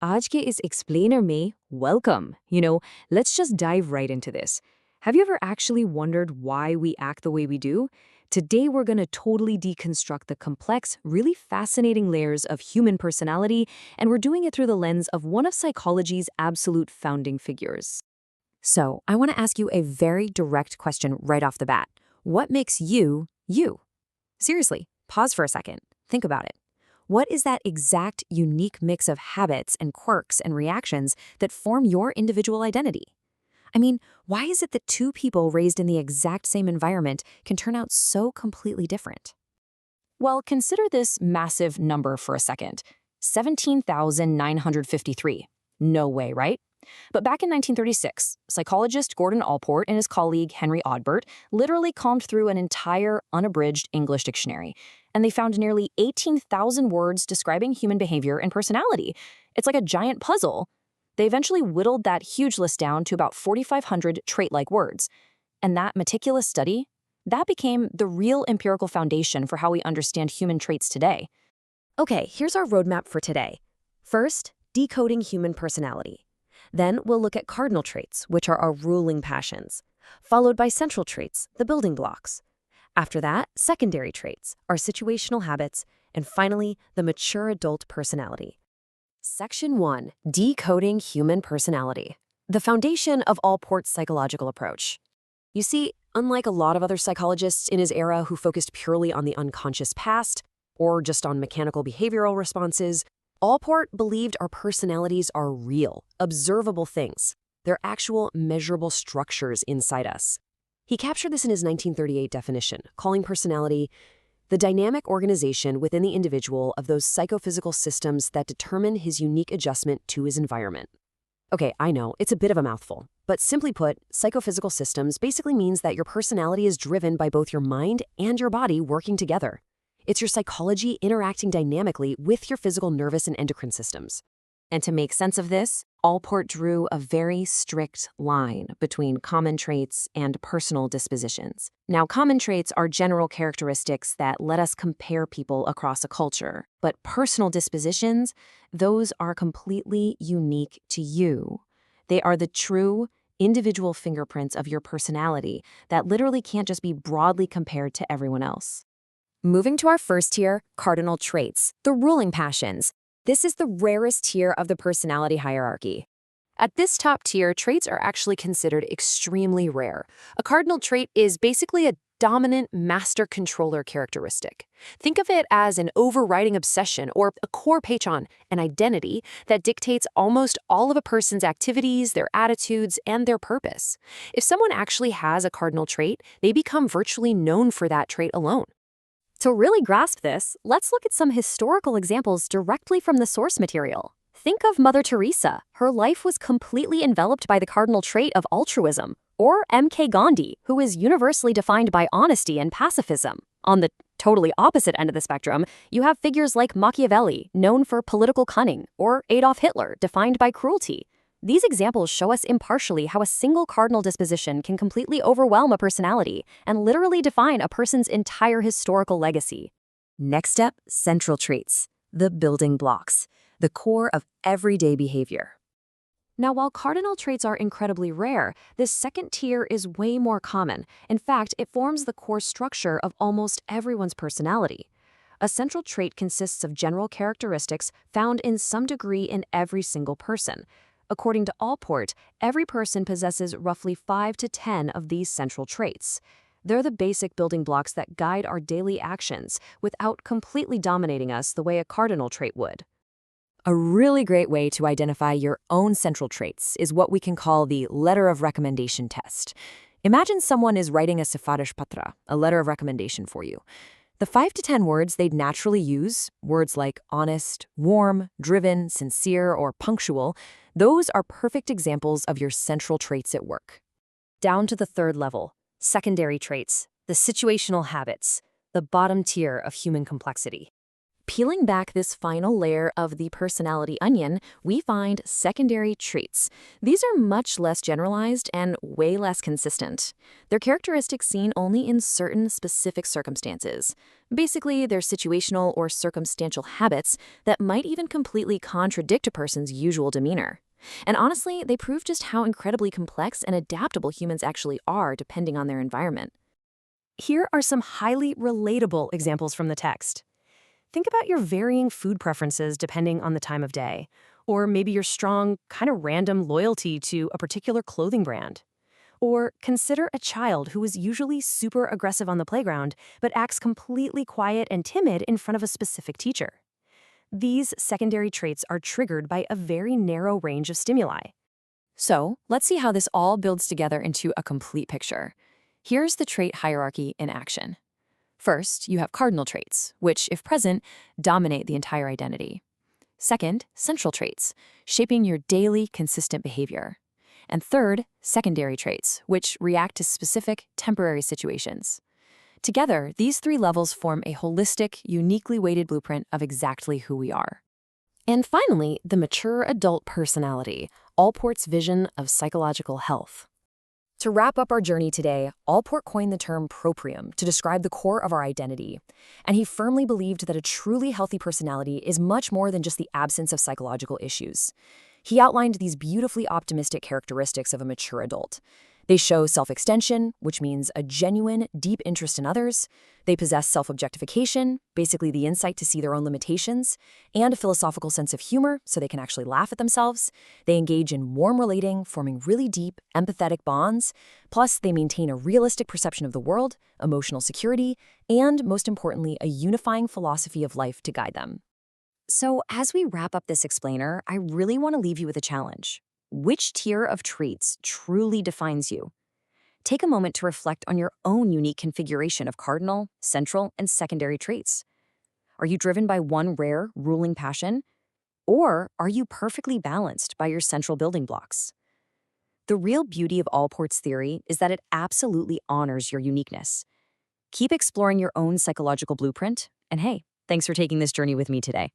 आज के इस explainer में welcome. Let's just dive right into this. Have you ever actually wondered why we act the way we do? Today we're going to totally deconstruct the complex, really fascinating layers of human personality, and we're doing it through the lens of one of psychology's absolute founding figures. So, I want to ask you a very direct question right off the bat. What makes you, you? Seriously, pause for a second. Think about it. What is that exact unique mix of habits and quirks and reactions that form your individual identity? I mean, why is it that two people raised in the exact same environment can turn out so completely different? Well, consider this massive number for a second. 17,953. No way, right? But back in 1936, psychologist Gordon Allport and his colleague Henry Odbert literally combed through an entire unabridged English dictionary, and they found nearly 18,000 words describing human behavior and personality. It's like a giant puzzle. They eventually whittled that huge list down to about 4,500 trait-like words. And that meticulous study, that became the real empirical foundation for how we understand human traits today. Okay, here's our roadmap for today. First, decoding human personality. Then we'll look at cardinal traits, which are our ruling passions, followed by central traits, the building blocks. After that, secondary traits, our situational habits, and finally, the mature adult personality. Section 1. Decoding human personality. The foundation of Allport's psychological approach. You see, unlike a lot of other psychologists in his era who focused purely on the unconscious past or just on mechanical behavioral responses, Allport believed our personalities are real, observable things. They're actual, measurable structures inside us. He captured this in his 1938 definition, calling personality the dynamic organization within the individual of those psychophysical systems that determine his unique adjustment to his environment. Okay, I know, it's a bit of a mouthful, but simply put, psychophysical systems basically means that your personality is driven by both your mind and your body working together. It's your psychology interacting dynamically with your physical nervous and endocrine systems. And to make sense of this, Allport drew a very strict line between common traits and personal dispositions. Now, common traits are general characteristics that let us compare people across a culture, but personal dispositions, those are completely unique to you. They are the true, individual fingerprints of your personality that literally can't just be broadly compared to everyone else. Moving to our first tier, cardinal traits, the ruling passions. This is the rarest tier of the personality hierarchy. At this top tier, traits are actually considered extremely rare. A cardinal trait is basically a dominant master controller characteristic. Think of it as an overriding obsession or a core patron, an identity that dictates almost all of a person's activities, their attitudes, and their purpose. If someone actually has a cardinal trait, they become virtually known for that trait alone. To really grasp this, let's look at some historical examples directly from the source material. Think of Mother Teresa. Her life was completely enveloped by the cardinal trait of altruism. Or M.K. Gandhi, who is universally defined by honesty and pacifism. On the totally opposite end of the spectrum, you have figures like Machiavelli, known for political cunning, or Adolf Hitler, defined by cruelty. These examples show us impartially how a single cardinal disposition can completely overwhelm a personality and literally define a person's entire historical legacy. Next step, central traits, the building blocks, the core of everyday behavior. Now, while cardinal traits are incredibly rare, this second tier is way more common. In fact, it forms the core structure of almost everyone's personality. A central trait consists of general characteristics found in some degree in every single person. According to Allport, every person possesses roughly 5 to 10 of these central traits. They're the basic building blocks that guide our daily actions without completely dominating us the way a cardinal trait would. A really great way to identify your own central traits is what we can call the letter of recommendation test. Imagine someone is writing a sifarish patra, a letter of recommendation for you. The 5 to 10 words they'd naturally use, words like honest, warm, driven, sincere, or punctual, those are perfect examples of your central traits at work. Down to the third level, secondary traits, the situational habits, the bottom tier of human complexity. Peeling back this final layer of the personality onion, we find secondary traits. These are much less generalized and way less consistent. They're characteristics seen only in certain specific circumstances. Basically, they're situational or circumstantial habits that might even completely contradict a person's usual demeanor. And honestly, they prove just how incredibly complex and adaptable humans actually are depending on their environment. Here are some highly relatable examples from the text. Think about your varying food preferences depending on the time of day, or maybe your strong, kind of random loyalty to a particular clothing brand. Or consider a child who is usually super aggressive on the playground, but acts completely quiet and timid in front of a specific teacher. These secondary traits are triggered by a very narrow range of stimuli. So, let's see how this all builds together into a complete picture. Here's the trait hierarchy in action. First, you have cardinal traits, which, if present, dominate the entire identity. Second, central traits, shaping your daily, consistent behavior. And third, secondary traits, which react to specific, temporary situations. Together, these three levels form a holistic, uniquely weighted blueprint of exactly who we are. And finally, the mature adult personality, Allport's vision of psychological health. To wrap up our journey today, Allport coined the term proprium to describe the core of our identity. And he firmly believed that a truly healthy personality is much more than just the absence of psychological issues. He outlined these beautifully optimistic characteristics of a mature adult. They show self-extension, which means a genuine, deep interest in others. They possess self-objectification, basically the insight to see their own limitations, and a philosophical sense of humor, so they can actually laugh at themselves. They engage in warm relating, forming really deep, empathetic bonds. Plus, they maintain a realistic perception of the world, emotional security, and, most importantly, a unifying philosophy of life to guide them. So, as we wrap up this explainer, I really want to leave you with a challenge. Which tier of traits truly defines you? Take a moment to reflect on your own unique configuration of cardinal, central, and secondary traits. Are you driven by one rare, ruling passion? Or are you perfectly balanced by your central building blocks? The real beauty of Allport's theory is that it absolutely honors your uniqueness. Keep exploring your own psychological blueprint, and hey, thanks for taking this journey with me today.